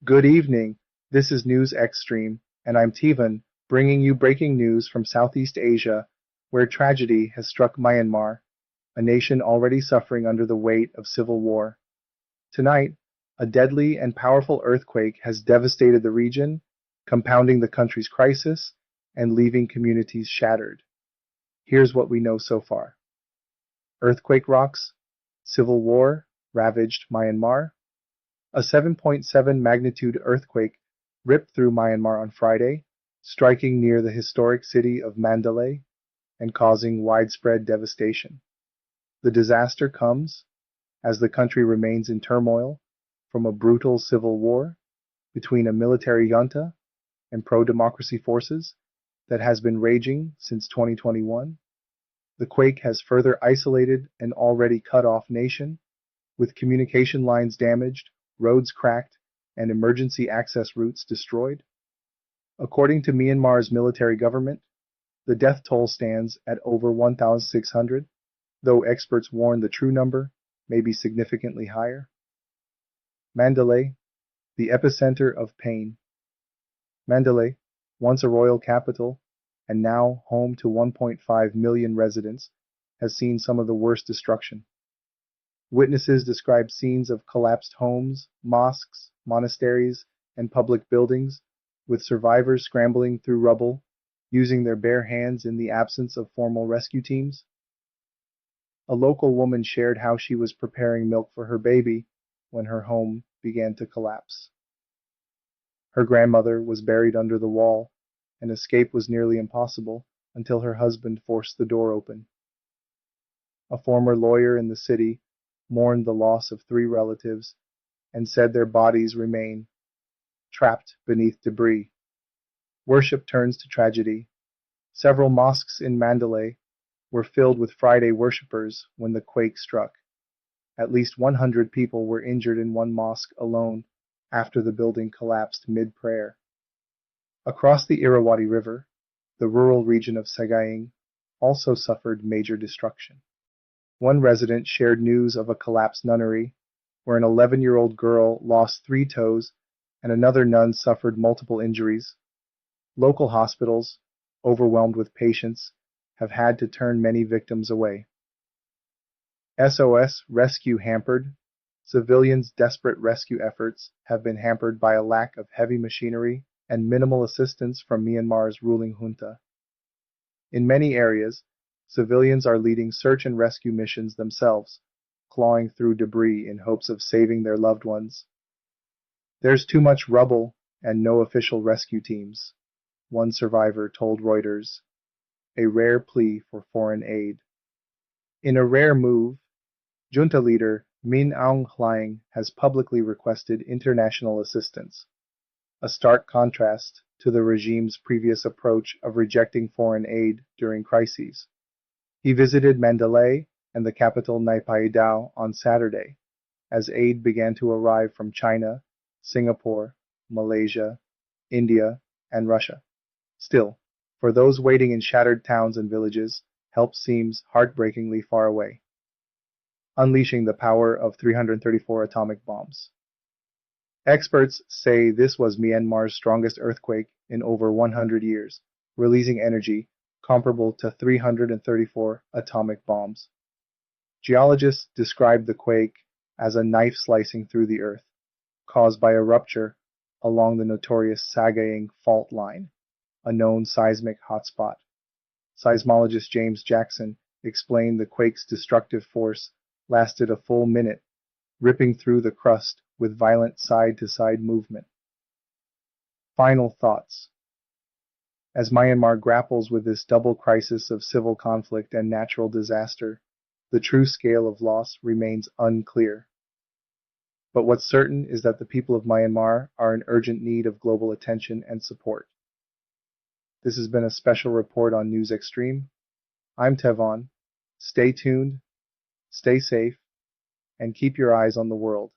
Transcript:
Good evening. This is News Xstream, and I'm Tivan, bringing you breaking news from Southeast Asia, where tragedy has struck Myanmar, a nation already suffering under the weight of civil war. Tonight, a deadly and powerful earthquake has devastated the region, compounding the country's crisis and leaving communities shattered. Here's what we know so far. Earthquake rocks, civil war ravaged Myanmar. A 7.7 magnitude earthquake ripped through Myanmar on Friday, striking near the historic city of Mandalay and causing widespread devastation. The disaster comes as the country remains in turmoil from a brutal civil war between a military junta and pro-democracy forces that has been raging since 2021. The quake has further isolated an already cut-off nation, with communication lines damaged, roads cracked, and emergency access routes destroyed. According to Myanmar's military government, the death toll stands at over 1,600, though experts warn the true number may be significantly higher. Mandalay, the epicenter of pain. Mandalay, once a royal capital and now home to 1.5 million residents, has seen some of the worst destruction. Witnesses describe scenes of collapsed homes, mosques, monasteries, and public buildings, with survivors scrambling through rubble, using their bare hands in the absence of formal rescue teams. A local woman shared how she was preparing milk for her baby when her home began to collapse. Her grandmother was buried under the wall, and escape was nearly impossible until her husband forced the door open. A former lawyer in the city mourned the loss of 3 relatives and said their bodies remain trapped beneath debris. Worship turns to tragedy. Several mosques in Mandalay were filled with Friday worshippers when the quake struck. At least 100 people were injured in one mosque alone after the building collapsed mid-prayer. Across the Irrawaddy River, the rural region of Sagaing also suffered major destruction. One resident shared news of a collapsed nunnery, where an 11-year-old girl lost 3 toes and another nun suffered multiple injuries. Local hospitals, overwhelmed with patients, have had to turn many victims away. SOS rescue hampered. Civilians' desperate rescue efforts have been hampered by a lack of heavy machinery and minimal assistance from Myanmar's ruling junta. In many areas, civilians are leading search and rescue missions themselves, clawing through debris in hopes of saving their loved ones. There's too much rubble and no official rescue teams, one survivor told Reuters, a rare plea for foreign aid. In a rare move, junta leader Min Aung Hlaing has publicly requested international assistance, a stark contrast to the regime's previous approach of rejecting foreign aid during crises. He visited Mandalay and the capital Naypyidaw on Saturday, as aid began to arrive from China, Singapore, Malaysia, India, and Russia. Still, for those waiting in shattered towns and villages, help seems heartbreakingly far away, unleashing the power of 334 atomic bombs. Experts say this was Myanmar's strongest earthquake in over 100 years, releasing energy comparable to 334 atomic bombs. Geologists describe the quake as a knife slicing through the earth, caused by a rupture along the notorious Sagaing fault line, a known seismic hotspot. Seismologist James Jackson explained the quake's destructive force lasted a full minute, ripping through the crust with violent side-to-side movement. Final thoughts. As Myanmar grapples with this double crisis of civil conflict and natural disaster, the true scale of loss remains unclear. But what's certain is that the people of Myanmar are in urgent need of global attention and support. This has been a special report on News Xstream. I'm Tevon. Stay tuned, stay safe, and keep your eyes on the world.